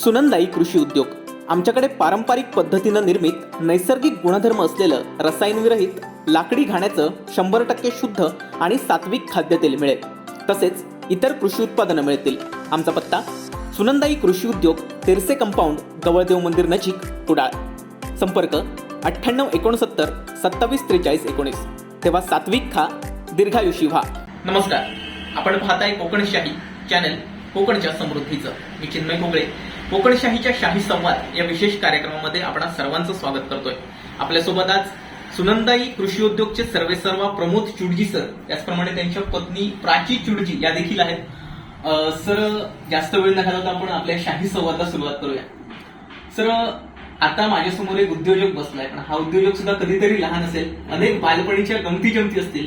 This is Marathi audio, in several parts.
सुनंदाई कृषी उद्योग आमच्याकडे पारंपरिक पद्धतीनं निर्मित नैसर्गिक गुणधर्म असलेलं रसायनविरहित लाकडी घाण्याचं 100% शुद्ध आणि सात्विक खाद्यतेल मिळेल. तसेच इतर कृषी उत्पादनं मिळतील. आमचा पत्ता सुनंदाई कृषी उद्योग, तेरसे कंपाऊंड, गवळदेव मंदिर नजीक, कुडाळ. संपर्क 9869 27 43 19. तेव्हा सात्विक खा, दीर्घायुषी व्हा. नमस्कार, आपण पाहताय कोकणशाही चॅनल, कोकणच्या समृद्धीचं. मी चिन्मय कोगळे. कोकणशाहीच्या शाही संवाद या विशेष कार्यक्रमामध्ये आपण सर्वांचं स्वागत करतोय. आपल्यासोबत आज सुनंदाई कृषी उद्योगचे सर्वेसर्वा प्रमोद चुडजी सर, त्याचप्रमाणे त्यांच्या पत्नी प्राची चुडजी या देखील आहेत. सर, जास्त वेळ न घालवता आपण आपल्या शाही संवादाला सुरुवात करूया. सर, आता माझ्यासमोर एक उद्योजक बसलाय, पण हा उद्योजक सुद्धा कधीतरी लहान असेल. अनेक बालपणीच्या गमती जमती असतील,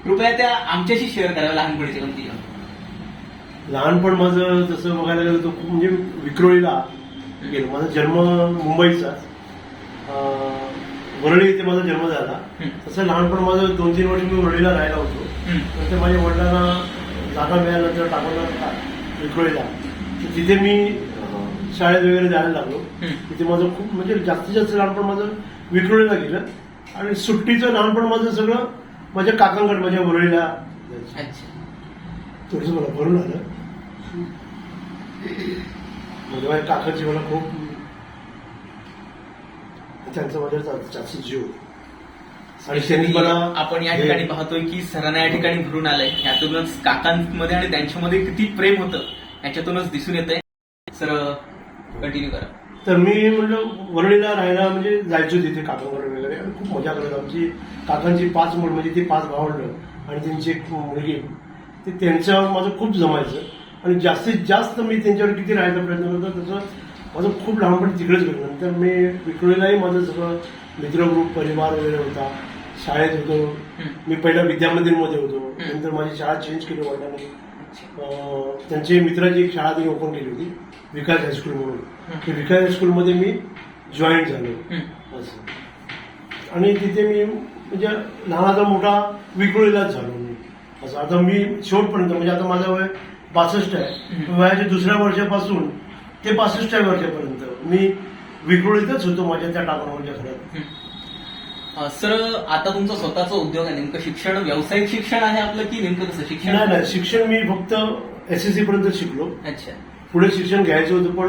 कृपया त्या आमच्याशी शेअर कराव्या. लहानपणीच्या गमती जमती. लहानपण माझं तसं बघायला गेलं तर खूप म्हणजे विक्रोळीला गेलो. माझा जन्म मुंबईचा, वरळी इथे माझा जन्म झाला. तसं लहानपण माझं 2-3 वर्ष मी वरळीला राहायला होतो. नंतर माझ्या वडिलांना जागा मिळाल्यानंतर टाकून विक्रोळीला, तिथे मी शाळेत वगैरे जायला लागलो. तिथे माझं खूप म्हणजे जास्तीत जास्त लहानपण माझं विक्रोळीला गेलं. आणि सुट्टीचं लहानपण माझं सगळं माझ्या काकांकडे, माझ्या वरळीला. थोडंसं मला भरून आलं म्हणजे माझ्या काकाची मला खूप, त्यांचा माझ्या जास्त जीव. आणि त्यांनी मला, आपण या ठिकाणी पाहतोय की सरांना या ठिकाणी भरून आलंय. यातूनच काकांमध्ये आणि त्यांच्यामध्ये किती प्रेम होतं याच्यातूनच दिसून येतंय. सर, कंटिन्यू करा. तर मी म्हटलं वरळीला राहायला म्हणजे जायचो तिथे काकांकडे वगैरे, आणि खूप मजा करत. आमची काकांची 5 मुलं, म्हणजे ती 5 भावंड आणि त्यांची एक मुलगी, ते त्यांच्यावर माझं खूप जमायचं. आणि जास्तीत जास्त मी त्यांच्यावर किती राहायचा प्रयत्न करतो, तसं माझं खूप लहानपणी तिकडेच गेलं. नंतर मी विक्रोळीलाही माझं सगळं मित्रग्रुप, परिवार वगैरे होता. शाळेत होतो मी, पहिल्या विद्यामंदिरमध्ये होतो. नंतर माझी शाळा चेंज केली वडिलांनी. त्यांचे मित्राची एक शाळा त्यांनी ओपन केली होती, विकास हायस्कूल म्हणून. ते विकास हायस्कूलमध्ये मी जॉईन झालो असं. आणि तिथे मी म्हणजे लहानाचा मोठा विक्रोळीलाच झालो मी असं. आता मी शेवटपर्यंत, म्हणजे आता माझं वय 62 आहे. वयाच्या दुसऱ्या वर्षापासून ते 65 वर्षापर्यंत मी विक्रोळीतच होतो, माझ्या त्या टाकावरच्या घरात. सर, आता तुमचा स्वतःचा उद्योग आहे. नेमकं शिक्षण व्यावसायिक शिक्षण आहे आपलं की नेमकं कसं शिक्षण? नाही, शिक्षण मी फक्त SSC पर्यंत शिकलो. अच्छा. पुढे शिक्षण घ्यायचं होतं, पण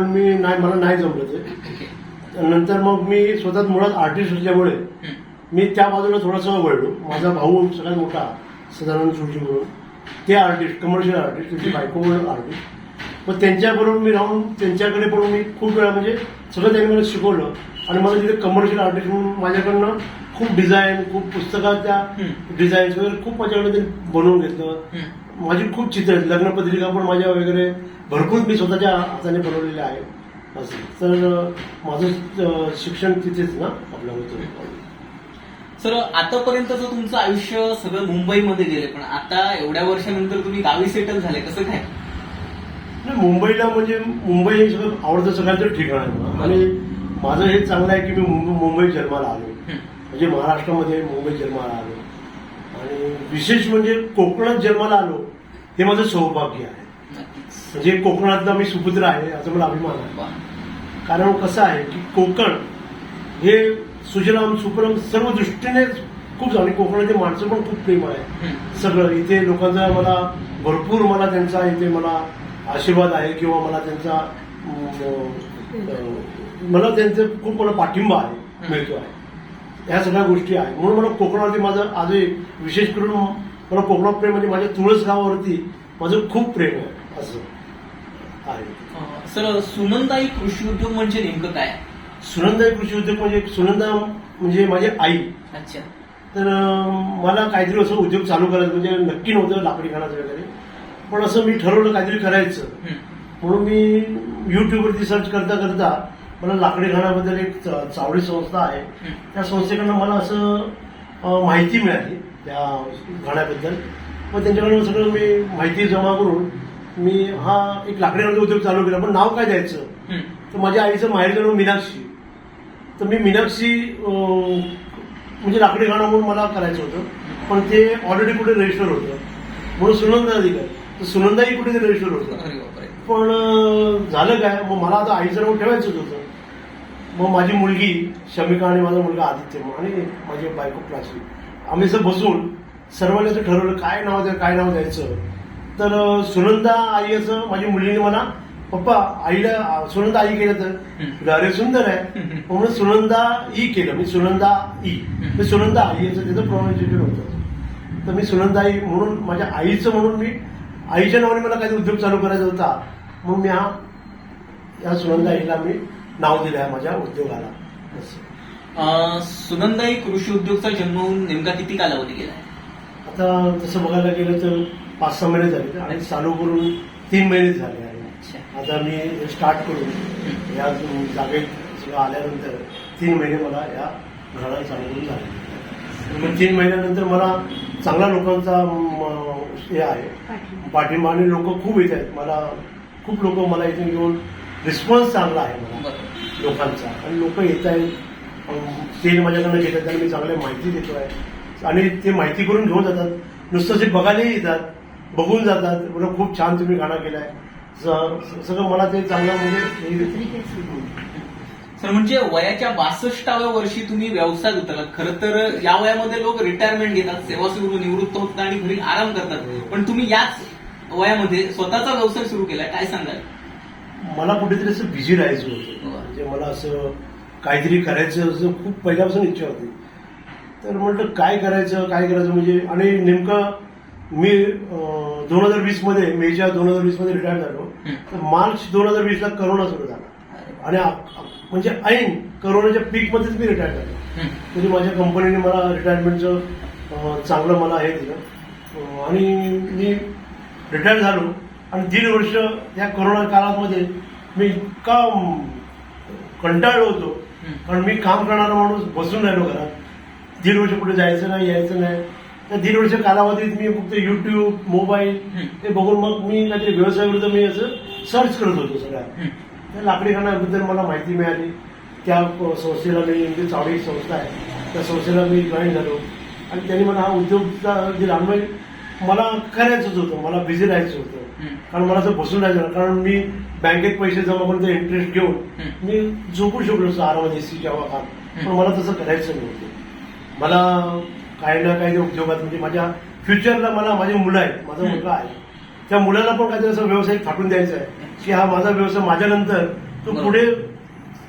मला नाही जमलं ते. नंतर मग मी स्वतः मुळात आर्टिस्ट असल्यामुळे मी त्या बाजूला थोडासा वळलो. माझा भाऊ सगळ्यात मोठा सदानंद चुडजी म्हणून, ते आर्टिस्ट, कमर्शियल आर्टिस्ट, त्याची बायको आर्टिस्ट. मग त्यांच्याबरोबर मी राहून त्यांच्याकडे पण मी खूप वेळा म्हणजे सगळं त्यांनी मला शिकवलं. आणि मला तिथे कमर्शियल आर्टिस्ट म्हणून माझ्याकडनं खूप डिझाईन, खूप पुस्तकाच्या डिझाईन्स वगैरे खूप माझ्याकडे त्यांनी बनवून घेतलं. माझी खूप चित्र आहेत, लग्नपत्रिका पण माझ्या वगैरे भरपूर मी स्वतःच्या हाताने बनवलेले आहे असं. तर माझं शिक्षण तिथेच ना आपलं होतं. सर, आतापर्यंतचं तुमचं आयुष्य सगळं मुंबईमध्ये गेले, पण आता एवढ्या वर्षानंतर तुम्ही गावी सेटल झाले, कसं काय? नाही, मुंबईला म्हणजे मुंबई हे सगळं आवडतं सगळ्यांचं ठिकाण आहे मला. आणि माझं हे चांगलं आहे की मी मुंबईत जन्माला आलो, म्हणजे महाराष्ट्रामध्ये मुंबईत जन्माला आलो. आणि विशेष म्हणजे कोकणात जन्माला आलो हे माझं सौभाग्य आहे. म्हणजे कोकणातला मी सुपुत्र आहे असं मला अभिमान आहे. कारण कसं आहे की कोकण हे सुजलाम सुफलाम सर्व दृष्टीने खूप, आणि कोकणातील माणसं पण खूप प्रेम आहे सगळं. इथे लोकांचा मला भरपूर, मला त्यांचा इथे मला आशीर्वाद आहे, किंवा मला त्यांचा त्यांचं खूप मला पाठिंबा आहे, मिळतो आहे. ह्या सगळ्या गोष्टी आहेत. म्हणून मला कोकणावरती माझं आज विशेष करून मला कोकणात प्रेम, म्हणजे माझ्या तुळस गावावरती माझं खूप प्रेम आहे असं आहे. सर, सुनंदाई कृषी उद्योग म्हणजे नेमकं काय? सुनंदाई कृषी उद्योग म्हणजे, सुनंदा म्हणजे माझी आई. अच्छा. तर मला काहीतरी असं उद्योग चालू करायचं, म्हणजे नक्की नव्हतं लाकडी घाणाचं वगैरे, पण असं मी ठरवलं काहीतरी करायचं. म्हणून मी युट्यूबवरती सर्च करता करता मला लाकडी घाणाबद्दल एक चावडी संस्था आहे, त्या संस्थेकडनं मला असं माहिती मिळाली त्या घाण्याबद्दल. मग त्यांच्याकडून सगळं मी माहिती जमा करून मी हा एक लाकडी घाण्याचा उद्योग चालू केला. पण नाव काय द्यायचं, तर माझ्या आईचं माहेरचं नाव मीनाक्षी. तर मी मीनाक्षी म्हणजे लाकडी घाणा म्हणून मला करायचं होतं, पण ते ऑलरेडी कुठे रजिस्टर होतं, म्हणून सुनंदा दिलं. तर सुनंदाई कुठे रजिस्टर होतं. पण झालं काय, मग मला आता आईचं नाव ठेवायचंच होतं. मग माझी मुलगी शमिका आणि माझा मुलगा आदित्य आणि माझी बायको प्राची, आम्ही असं बसून सर्वांनी असं ठरवलं काय नाव द्यायचं. तर सुनंदा आई असं माझी मुलीने मला, पप्पा आईला सुनंदा आई केलं तर अरे सुंदर आहे म्हणून सुनंदा ई केलं. मी सुनंदा ई, मी सुनंदा आई याचं त्याचं प्रोनाउन्सिएशन होतं. तर मी सुनंदा आई म्हणून माझ्या आईचं म्हणून मी आईच्या नावाने मला काही उद्योग चालू करायचा होता, म्हणून मी या सुनंदा आईला मी नाव दिलं आहे माझ्या उद्योगाला. सुनंदाई कृषी उद्योगचा जन्म होऊन नेमका किती कालावधी गेला? आता तसं बघायला गेलं तर 5-6 महिने झाले आणि चालू करून 3 महिने झाले आहे. आता मी स्टार्ट करून या जागेत सगळं आल्यानंतर 3 महिने मला या घराला चालू करून झाले. मग 3 महिन्यानंतर मला चांगला लोकांचा हे आहे पाठिंबा आणि लोक खूप येत आहेत. मला खूप लोक मला इथे घेऊन रिस्पॉन्स चांगला आहे मला लोकांचा, आणि लोक येत आहेत, तेल माझ्याकडनं घेतात, त्यांना मी चांगली माहिती देतो आहे आणि ते माहिती करून घेऊन जातात. नुसतं जे बघायलाही येतात, बघून जातात, मला खूप छान तुम्ही गाणं केलाय सगळं, मला ते चांगलं म्हणजे. सर म्हणजे वयाच्या 62व्या वर्षी तुम्ही व्यवसाय उतरलात. खरं तर या वयामध्ये लोक रिटायरमेंट घेतात, सेवा सुरू निवृत्त होतात आणि घरी आराम करतात, पण तुम्ही याच वयामध्ये स्वतःचा व्यवसाय सुरू केलाय, काय सांगाल? मला कुठेतरी असं बिझी राहायचं होतं, म्हणजे मला असं काहीतरी करायचं असं खूप पहिल्यापासून इच्छा होती. तर म्हटलं काय करायचं म्हणजे, आणि नेमकं मी 2020 मध्ये मेच्या 2020 मध्ये रिटायर झालो. तर मार्च 2020 ला करोना सुरू झाला आणि म्हणजे ऐन करोनाच्या पीक मध्येच मी रिटायर झालो. तरी माझ्या कंपनीने मला रिटायरमेंटचं चांगलं मला हे दिलं आणि मी रिटायर झालो. आणि 1.5 वर्ष या कोरोना काळामध्ये मी इतका कंटाळलो होतो, कारण मी काम करणारा माणूस बसून राहिलो घरात. 1.5 वर्ष पुढे जायचं नाही, यायचं नाही. त्या 1.5 वर्ष कालावधीत मी फक्त युट्यूब, मोबाईल हे बघून मग मी काहीतरी व्यवसायाविरुद्ध मी असं सर्च करत होतो सगळ्या. त्या लाकडी खाण्याबद्दल मला माहिती मिळाली. त्या संस्थेला मी चावडी संस्था आहे, त्या संस्थेला मी जॉईन झालो आणि त्यांनी मला हा उद्योग दिला. मला करायचंच होतं, मला बिझी राहायचं होतं, कारण मला असं बसून राहायचं, कारण मी बँकेत पैसे जमा करून इंटरेस्ट घेऊन मी झोपू शकलो असतो आरामात एसीच्या हवा. पण मला तसं करायचं नव्हतं. मला काही ना काही उद्योगात म्हणजे माझ्या फ्युचरला मला माझी मुलं आहेत, माझा मुलगा आहे, त्या मुलाला पण काहीतरी असं व्यवसाय थाटून द्यायचा आहे की हा माझा व्यवसाय माझ्यानंतर तो पुढे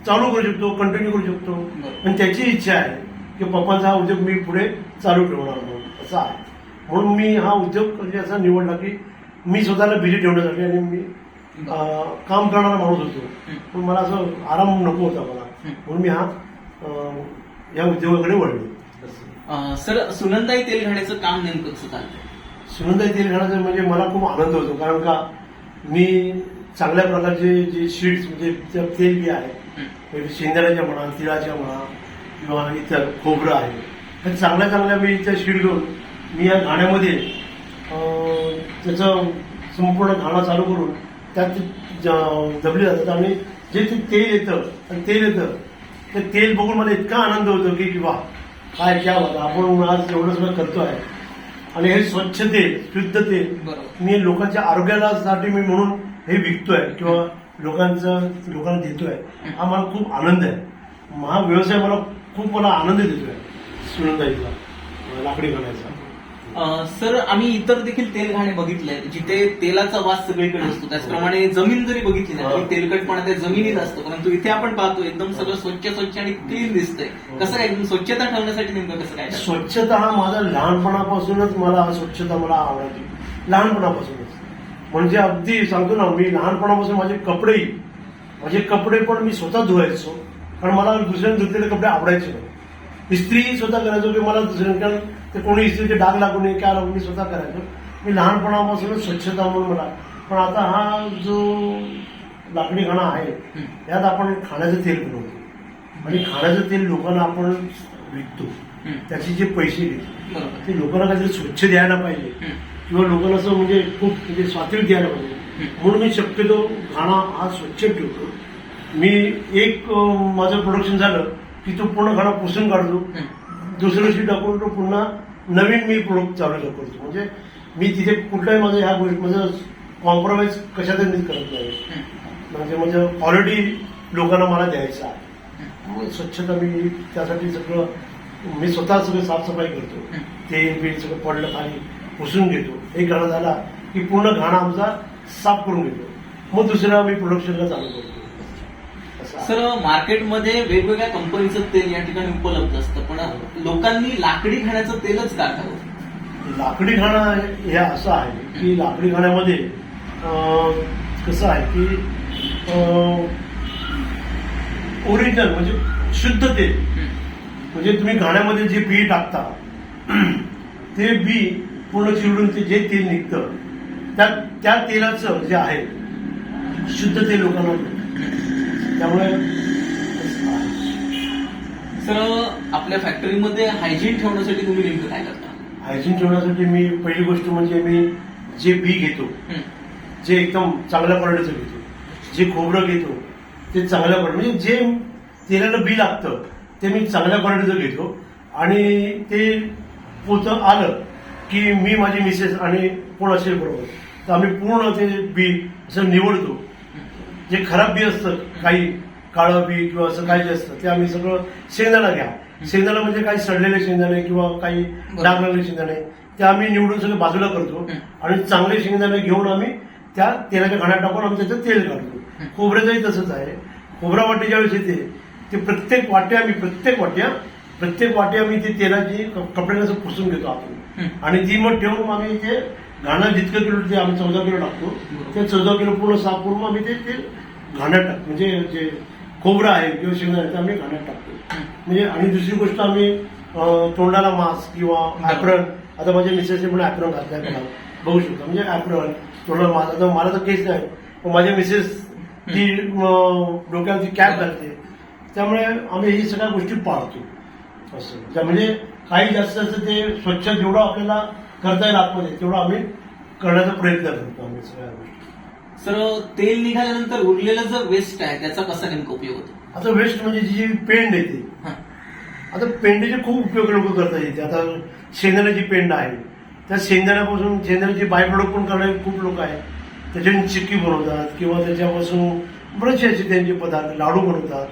चालू करू शकतो, कंटिन्यू करू शकतो. पण त्याची इच्छा आहे की पप्पांचा हा उद्योग मी पुढे चालू ठेवणार म्हणून, असं आहे. म्हणून मी हा उद्योग म्हणजे असा निवडला की मी स्वतःला बिझी ठेवण्यासाठी, आणि मी काम करणारा माणूस होतो, पण मला असं आराम नको होता मला, म्हणून मी या उद्योगाकडे वळलो. सर सुनंदाई तेलघाण्याचं काम नेमकं कसं चालतं? सुनंदाई तेलघाण्याचं म्हणजे मला खूप आनंद होतो, कारण का मी चांगल्या प्रकारचे जे शीट्स म्हणजे तेल बी आहे, शेंदऱ्याच्या म्हणा, तिळाच्या म्हणा किंवा इतर खोबरं आहे, तर चांगल्या मी त्या शीट घेऊन मी या घाण्यामध्ये त्याचं संपूर्ण घाणा चालू करून त्यात दबले जातात. आणि जे ते तेल येतं ते तेल बघून मला इतका आनंद होतो की वा काय क्या होता, आपण आज एवढं सगळं करतोय. आणि हे स्वच्छ तेल, शुद्ध तेल मी लोकांच्या आरोग्यासाठी मी म्हणून हे विकतोय किंवा लोकांना देतोय. हा मला खूप आनंद आहे. हा व्यवसाय मला आनंद देतोय सुनंदाईचा लाकडी घाण्याचा. सर आम्ही इतर देखील तेलघाणे बघितले जिथे तेलाचा वास सगळीकडे असतो, त्याचप्रमाणे जमीन जरी बघितली ना तरी तेलकटपणा त्या जमिनीत असतो, परंतु इथे आपण पाहतो एकदम सगळं स्वच्छ आणि क्लीन दिसतंय. कसं काय एकदम स्वच्छता ठेवण्यासाठी नेमकं कसं काय? स्वच्छता हा माझा लहानपणापासूनच मला स्वच्छता मला आवडायची, लहानपणापासूनच. म्हणजे अगदी सांगतो ना, मी लहानपणापासून माझे कपडे पण मी स्वतः धुवायचो, कारण मला दुसऱ्याने धुतलेले कपडे आवडायचे नाही. इस्त्री स्वतः करायचो की मला दुसऱ्या ते कोणी इस्त्रीचे डाग लागू नये काय लागू, मी स्वतः करायचो. मी लहानपणापासूनच स्वच्छता म्हणून मला. पण आता हा जो लाकडी घाणा आहे यात आपण खाण्याचं तेल बनवतो आणि खाण्याचं तेल लोकांना आपण विकतो, त्याचे जे पैसे घेतो ते लोकांना काहीतरी स्वच्छ द्यायला पाहिजे किंवा लोकांना असं म्हणजे खूप म्हणजे स्वातंत्र्य द्यायला पाहिजे. म्हणून मी शक्यतो घाणा हा स्वच्छ ठेवतो. मी माझं प्रोडक्शन झालं की तो पूर्ण घाणा पुसून काढतो, दुसऱ्या दिवशी टाकून तो पुन्हा नवीन मी प्रोडक्ट चालू करतो. म्हणजे मी तिथे कुठलाही माझं ह्या गोष्टी माझं कॉम्प्रोमाइज कशातच करत नाही. म्हणजे ऑलरेडी लोकांना मला द्यायचं आहे. त्यामुळे स्वच्छता मी त्यासाठी सगळं मी स्वतः सगळं साफसफाई करतो. तेल बील सगळं पडलं खाली पुसून घेतो. एक घाणा झाला की पूर्ण घाणा आमचा साफ करून घेतो. मग दुसऱ्या आम्ही प्रोडक्शनला चालू करतो. सर, मार्केटमध्ये वेगवेगळ्या कंपनीचं तेल या ठिकाणी उपलब्ध असतं, पण लोकांनी लाकडी घाण्याचं तेलच का खावं? लाकडी घाणा हे असं आहे की लाकडी घाण्यामध्ये कसं आहे की ओरिजिनल म्हणजे शुद्ध तेल, म्हणजे तुम्ही घाण्यामध्ये जे बी टाकता ते बी पूर्ण चिरडून ते जे तेल निघतं त्या तेलाचं जे आहे शुद्ध तेल लोकांना मिळतं. त्यामुळे सर, आपल्या फॅक्टरीमध्ये हायजीन ठेवण्यासाठी तुम्ही नेमकं काय करता? हायजीन ठेवण्यासाठी मी पहिली गोष्ट म्हणजे मी जे बी घेतो जे एकदम चांगल्या क्वालिटीचं घेतो. जे खोबरं घेतो ते चांगल्या क्वालिटी म्हणजे जे तेलाला बी लागतं ते मी चांगल्या क्वालिटीचं घेतो. आणि ते पोतं आलं की मी माझी मिसेस आणि कोण असेल बरोबर तर आम्ही पूर्ण ते बी असं निवडतो. जे खराब बी असतं काही काळं बी किंवा असं काही जे असतं ते आम्ही सगळं शेंगदाणा घ्या. शेंगदाणा म्हणजे काही सडलेले शेंगदाणे किंवा काही डाग लागलेले शेंगदाणे ते आम्ही निवडून सगळं बाजूला करतो. आणि चांगले शेंगदाणे घेऊन आम्ही त्या तेलाच्या घाण्यात टाकून आम्ही त्याचं तेल काढतो. खोबऱ्याचंही तसंच आहे. खोबरा वाटी ज्यावेळेस येते ते प्रत्येक वाटी आम्ही ती तेलाची कपड्याला असं पुसून घेतो आपण. आणि ती मग ठेवून आम्ही ते घाणं जितकं किलो ते आम्ही 14 किलो टाकतो. ते 14 किलो पूर्ण साफ करून आम्ही ते घाण्यात टाकतो. म्हणजे जे खोबरं आहे किंवा शेंगदाणे ते आम्ही घाण्यात टाकतो. म्हणजे आणि दुसरी गोष्ट आम्ही तोंडाला मास्क किंवा ऍप्रन, आता माझ्या मिसेसने पण ऍप्रन घातलाय मला बघू शकतो. म्हणजे ऍप्रन तोंडाला मास्क, आता मला तर केस नाही पण माझ्या मिसेस ती डोक्यावरती कॅप घालते. त्यामुळे आम्ही ही सगळ्या गोष्टी पाळतो. असं म्हणजे काही जास्त असं ते स्वच्छ जेवढं आपल्याला करता येईल आतमध्ये तेवढं आम्ही करण्याचा प्रयत्न करतो आम्ही सगळ्या गोष्टी. सर, तेल निघाल्यानंतर उरलेलं जो वेस्ट आहे त्याचा कसा नेमका उपयोग होतो? आता वेस्ट म्हणजे जी पेंड येते, आता पेंडीचे खूप उपयोग लोक करता येते. आता शेंगदाण्याची पेंड आहे त्या शेंगदाण्याची बाय प्रोडक्ट पण करणारे खूप लोक आहेत. त्याच्याने चिक्की बनवतात किंवा त्याच्यापासून बरेचसे असे त्यांचे पदार्थ लाडू बनवतात.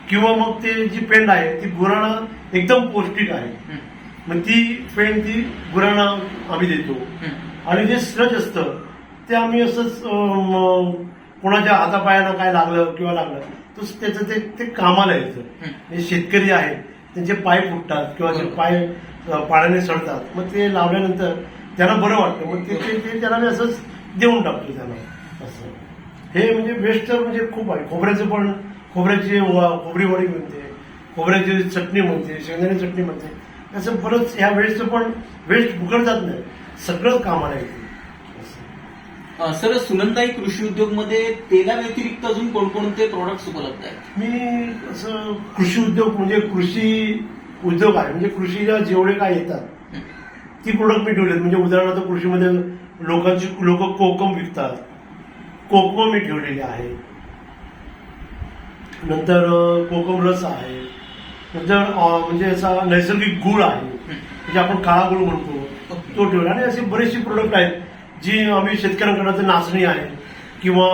किंवा मग ते जी पेंड आहे ती गुरांना एकदम पौष्टिक आहे. मग ती पेंड ती गुरांना आम्ही देतो. आणि जे स्लज असतं ते आम्ही असंच कोणाच्या हातापायांना काय लागलं किंवा लागलं तर त्याचं ते कामाला येतं. शेतकरी आहेत त्यांचे पाय फुटतात किंवा ते पाय पाण्याने सडतात. मग ते लावल्यानंतर त्यांना बरं वाटतं. मग ते त्यांना मी असंच देऊन टाकतो त्यांना. असं हे म्हणजे वेस्ट तर म्हणजे खूप आहे. खोबऱ्याचं पण खोबऱ्याची खोबरी वडी म्हणते, खोबऱ्याची चटणी म्हणते, शेंगदाणे चटणी म्हणते. असं बरंच ह्या वेस्टचं पण वेस्ट फुकट जात नाही, सगळंच कामाला येते. सर, सुनंदाई कृषी उद्योगमध्ये तेला व्यतिरिक्त अजून कोणकोणते प्रोडक्ट्स उपलब्ध आहेत? मी असं कृषी उद्योग म्हणजे कृषी उद्योग आहे म्हणजे कृषीला जेवढे काय येतात ती प्रोडक्ट मी ठेवलेत. म्हणजे उदाहरणार्थ कृषीमध्ये लोक कोकम विकतात, कोकम मी ठेवलेले आहे. नंतर कोकम रस आहे. नंतर म्हणजे असा नैसर्गिक गुळ आहे म्हणजे आपण काळा गुळ म्हणतो तो ठेवला. आणि असे बरेचसे प्रोडक्ट आहेत जी आम्ही शेतकऱ्यांकडे नाचणी आहे किंवा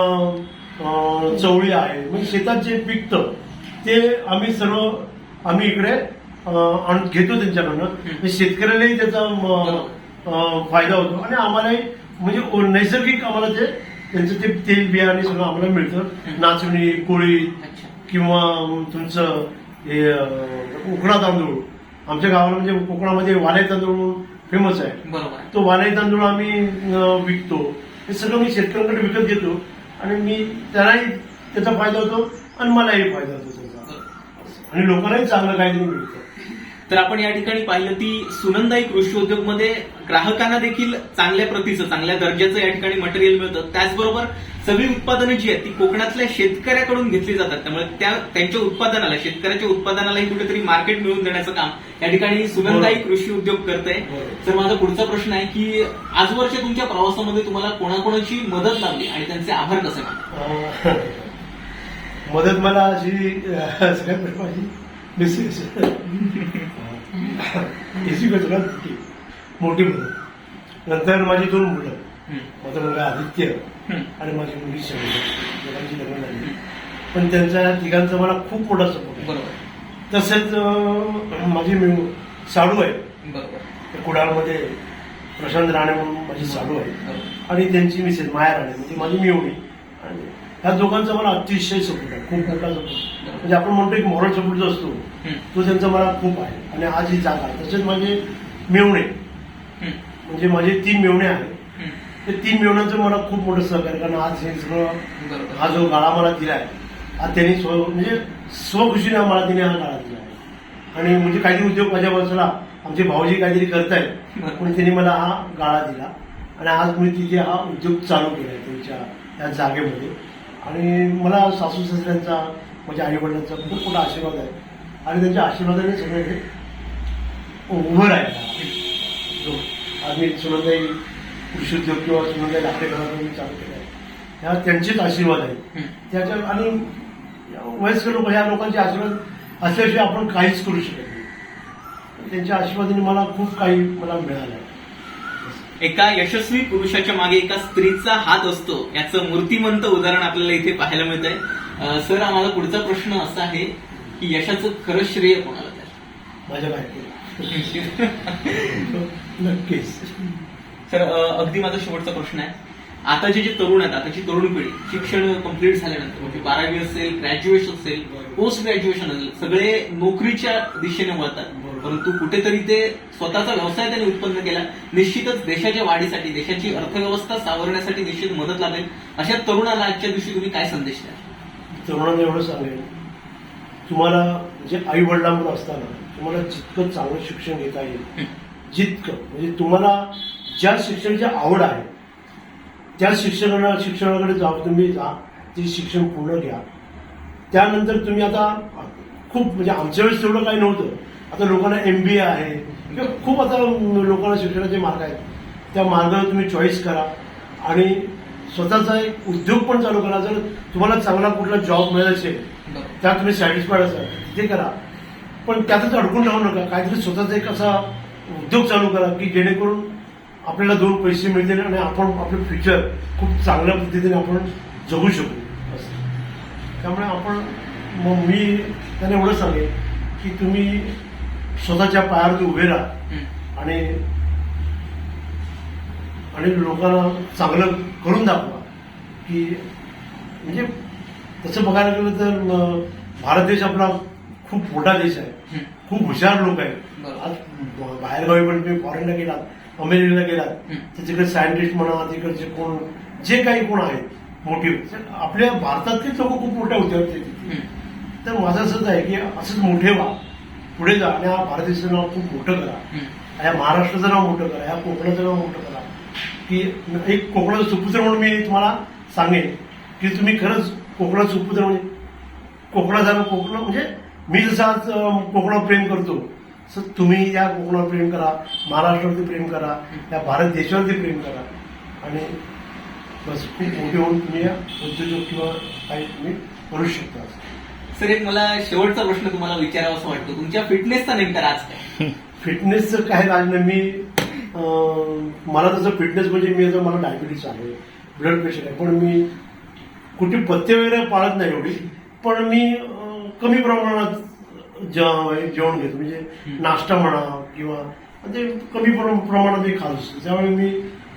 चवळी आहे म्हणजे शेतात जे पिकतं ते आम्ही इकडे घेतो त्यांच्याकडनं. शेतकऱ्यालाही त्याचा फायदा होतो आणि आम्हालाही म्हणजे नैसर्गिक आम्हाला त्यांचं ते तेल बियाणे सगळं आम्हाला मिळतं. नाचणी, कोळी किंवा तुमचं हे उकडा तांदूळ आमच्या गावाला म्हणजे कोकणामध्ये वालाई तांदूळ फेमस आहे. बरोबर. तो वालाई तांदूळ आम्ही विकतो. हे सगळं मी शेतकऱ्यांकडे विकत घेतो आणि मी त्यांनाही त्याचा फायदा होतो आणि मलाही फायदा होतो त्याचा. आणि लोकांनाही चांगलं काहीतरी मिळतं. तर आपण या ठिकाणी पाहिलं ती सुनंदाई कृषी उद्योगमध्ये ग्राहकांना देखील चांगल्या प्रतीचं चांगल्या दर्जाचं या ठिकाणी मटेरियल मिळतं. त्याचबरोबर सगळी उत्पादनं जी आहेत ती कोकणातल्या शेतकऱ्याकडून घेतली जातात. त्यामुळे त्यांच्या उत्पादनाला शेतकऱ्याच्या उत्पादनालाही कुठेतरी मार्केट मिळवून देण्याचं काम या ठिकाणी सुनंदाई कृषी उद्योग करतंय. तर माझा पुढचा प्रश्न आहे की आजवरच्या तुमच्या प्रवासामध्ये तुम्हाला कोणाकोणाची मदत लागली आणि त्यांचे आभार कसे मानले? मदत मला अशी सगळ्यात प्रश्न माझी मिसेस मोठी मदत. नंतर माझी 2 मुलं माझा मुलगा आदित्य आणि माझी मुलगी शैली दोघांची लग्न झाली. पण त्यांच्या तिघांचा मला खूप मोठा सपोर्ट आहे. बरोबर. तसेच माझी साडू आहे बरोबर. कुडाळमध्ये प्रशांत राणे म्हणून माझी साडू आहे आणि त्यांची मिसेस माया राणे म्हणजे माझी मिवणी. आणि ह्या दोघांचा मला अतिशय सपोर्ट आहे, खूप मोठा सपोर्ट. म्हणजे आपण म्हणतो एक मॉरल सपोर्ट जो असतो तो त्यांचा मला खूप आहे. आणि आज ही जागा तसेच माझे मेवणे म्हणजे माझे 3 मेवणे आहेत. ते 3 मेवण्यांचं मला खूप मोठं सहकार्य, कारण आज हे सगळं हा जो गाळा मला दिलाय आज त्यांनी म्हणजे स्वखुशीने मला तिने हा गाळा दिला आहे. आणि म्हणजे काहीतरी उद्योग माझ्या बाजूला आमचे भाऊजी काहीतरी करतायत पण त्यांनी मला हा गाळा दिला आणि आज मी तिथे हा उद्योग चालू केला आहे त्यांच्या या जागेमध्ये. आणि मला सासू सासऱ्यांचा माझ्या आई वडिलांचा खूप मोठा आशीर्वाद आहे आणि त्यांच्या आशीर्वादाने सगळे हे उभं राहिलं. आज मी सुनंदाई कृषी उद्योग किंवा सुनंदाई लाकडे घरात मी चालू केला आहे, ह्या त्यांचेच आशीर्वाद आहेत. त्याच्या आणि वयस्कर लोक ह्या लोकांचे आशीर्वाद असल्याशिवाय आपण काहीच करू शकत नाही. त्यांच्या आशीर्वादाने मला खूप काही मला मिळालं आहे. एका यशस्वी पुरुषाच्या मागे एका स्त्रीचा हात असतो याचं मूर्तिमंत उदाहरण आपल्याला इथे पाहायला मिळत आहे. सर, माझा पुढचा प्रश्न असा आहे की यशाचं खरं श्रेय कोणाला द्याल? माझ्या बायकोला. नक्कीच. सर, अगदी माझा शेवटचा प्रश्न आहे. आताचे जे तरुण आहेत, आताची तरुण पिढी शिक्षण कंप्लीट झाल्यानंतर म्हणजे 12वी असेल, ग्रॅज्युएशन असेल, पोस्ट ग्रॅज्युएशन असेल, सगळे नोकरीच्या दिशेने वळतात. परंतु कुठेतरी ते स्वतःचा व्यवसाय त्यांनी उत्पन्न केला. निश्चितच देशाच्या वाढीसाठी, देशाची अर्थव्यवस्था सावरण्यासाठी निश्चित मदत लागेल. अशा तरुणाला आजच्या दिवशी तुम्ही काय संदेश द्याल? तरुणांना एवढं सांगेल, तुम्हाला जे आई वडिलांवर असताना तुम्हाला जितकं चांगलं शिक्षण घेता येईल, जितकं म्हणजे तुम्हाला ज्या शिक्षणाची आवड आहे त्या शिक्षणाकडे जाऊ, तुम्ही जा, ते शिक्षण पूर्ण घ्या. त्यानंतर तुम्ही आता खूप म्हणजे आमच्या वेळेस तेवढं काही नव्हतं. आता लोकांना MBA आहे किंवा खूप आता लोकांना शिक्षणाचे मार्ग आहेत. त्या मार्गावर तुम्ही चॉईस करा आणि स्वतःचा एक उद्योग पण चालू करा. जर तुम्हाला चांगला कुठला जॉब मिळत असेल त्यात तुम्ही सॅटिस्फाईड असाल तिथे करा, पण त्यातच अडकून राहू नका. काहीतरी स्वतःचा एक असा उद्योग चालू करा की जेणेकरून आपल्याला 2 पैसे मिळतील आणि आपण आपलं फ्युचर खूप चांगल्या पद्धतीने आपण जगू शकू असं. त्यामुळे आपण मी त्यांना एवढं सांगेन की तुम्ही स्वतःच्या पायावरती उभे राहा आणि लोकांना चांगलं करून दाखवा. की म्हणजे तसं बघायला गेलं तर भारत देश आपला खूप मोठा देश आहे, खूप हुशार लोक आहेत. आज बाहेरगावी पण तुम्ही फॉरेनला गेलात, अमेरिकेला गेलात तर तिकडे सायंटिस्ट म्हणा, तिकडचे कोण जे काही कोण आहेत मोठी, आपल्या भारतातलेच लोक खूप मोठ्या होते तिथे. तर माझं असंच आहे की असंच मोठे व्हा, पुढे जा आणि हा भारत देशाचं नाव खूप मोठं करा. या महाराष्ट्राचं नाव मोठं करा, या कोकणाचं नाव मोठं करा. की एक कोकणाचं सुपुत्र म्हणून मी तुम्हाला सांगेन की तुम्ही खरंच कोकणाचं सुपुत्र म्हणजे कोकणासारखं कोकण म्हणजे मी जसं आज कोकणावर प्रेम करतो तसं तुम्ही या कोकणावर प्रेम करा, महाराष्ट्रावरती प्रेम करा, या भारत देशावरती प्रेम करा आणि बस खूप मोठे होऊन तुम्ही या उद्योजक किंवा काही तुम्ही करू शकता. सर, एक मला शेवटचा प्रश्न तुम्हाला विचारावा असं वाटतं, तुमच्या फिटनेसचा नेमका राज काय? फिटनेसचं काय राज नाही. मला तसं फिटनेस म्हणजे मी आता मला डायबिटीस आहे, ब्लड प्रेशर आहे, पण मी कुठे पथ्य वगैरे पाळत नाही एवढी, पण मी कमी प्रमाणात जेवण घेतो. म्हणजे नाश्ता म्हणा किंवा म्हणजे कमी प्रमाणात मी खात असतो. त्यामुळे मी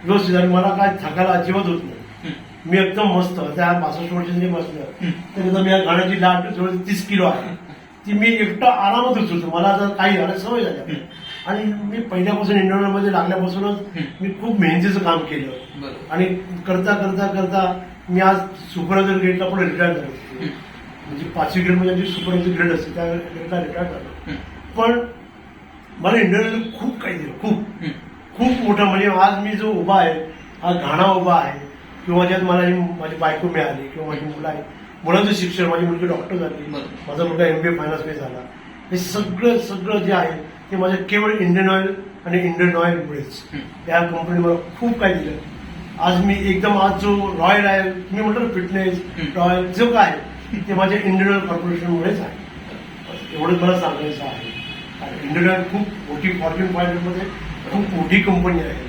व्यवस्थित आणि मला काय थकायला अजिबात होत नाही. मी एकदम मस्त त्या 62 वर्षांनी बसलं तर मी या गाण्याची लाट जवळ 30 किलो आहे, ती मी एकटा आरामात उचलतो. मला आता काही झालं सवय झाली आणि मी पहिल्यापासून इंटरव्ह्यूमध्ये लागल्यापासूनच मी खूप मेहनतीचं काम केलं आणि करता करता करता मी आज सुपरवायझर ग्रेडला पण रिटायर झालो. म्हणजे 5वी ग्रेड म्हणजे सुपरवायझर ग्रेड असते त्या ग्रेडला रिटायर झालो. पण मला इंटरव्ह्यू खूप काही दिलं, खूप खूप मोठा. म्हणजे आज मी जो उभा आहे, हा घाणा उभा आहे किंवा ज्यात मला माझी बायको मिळाली किंवा माझी मुलं आहे, मुलांचं शिक्षण, माझी मुलगी डॉक्टर झाली, माझा मुलगा MBA फायनान्समध्ये झाला, हे सगळं जे आहे ते माझ्या केवळ इंडियन ऑइल आणि इंडियन ऑइलमुळेच. या कंपनी मला खूप काही दिलं. आज मी एकदम आज जो रॉयल आहे, मी म्हटलं फिटनेस रॉयल जो काय ते माझ्या इंडियन ऑइल कॉर्पोरेशनमुळेच आहे. एवढंच मला सांगायचं आहे. इंडियन ऑइल खूप मोठी फॉर्च्यून 500 मध्ये खूप मोठी कंपनी आहे.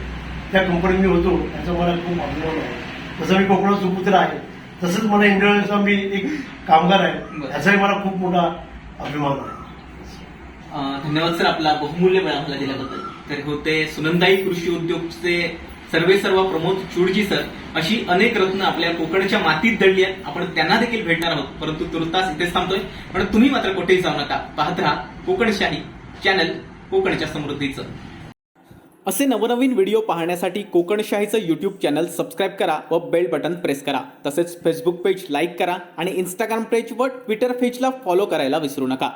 त्या कंपनीत मी होतो याचा मला खूप अभिमान आहे. जसं मी कोकणात सुपुत्र आहे तसंच मला इंडियाचा मी एक कामगार आहे याचाही मला खूप मोठा अभिमान आहे. धन्यवाद सर, आपला बहुमूल्य वेळ आम्हाला दिल्याबद्दल. तर होते सुनंदाई कृषी उद्योगचे सर्व प्रमोद चुडजी सर. अशी अनेक रत्न आपल्या कोकणच्या मातीत दडली आहेत. आपण त्यांना देखील भेटणार आहोत, परंतु तुर्तास इथेच थांबतोय. पण तुम्ही मात्र कुठेही जाऊ नका, पाहत राहा कोकणशाही चॅनल, कोकणच्या समृद्धीचं. असे नवनवीन व्हिडिओ पाहण्यासाठी कोकणशाहीचं यूट्यूब चॅनल सबस्क्राईब करा व बेल बटन प्रेस करा. तसेच फेसबुक पेज लाईक करा आणि इंस्टाग्राम पेज व ट्विटर पेजला फॉलो करायला विसरू नका.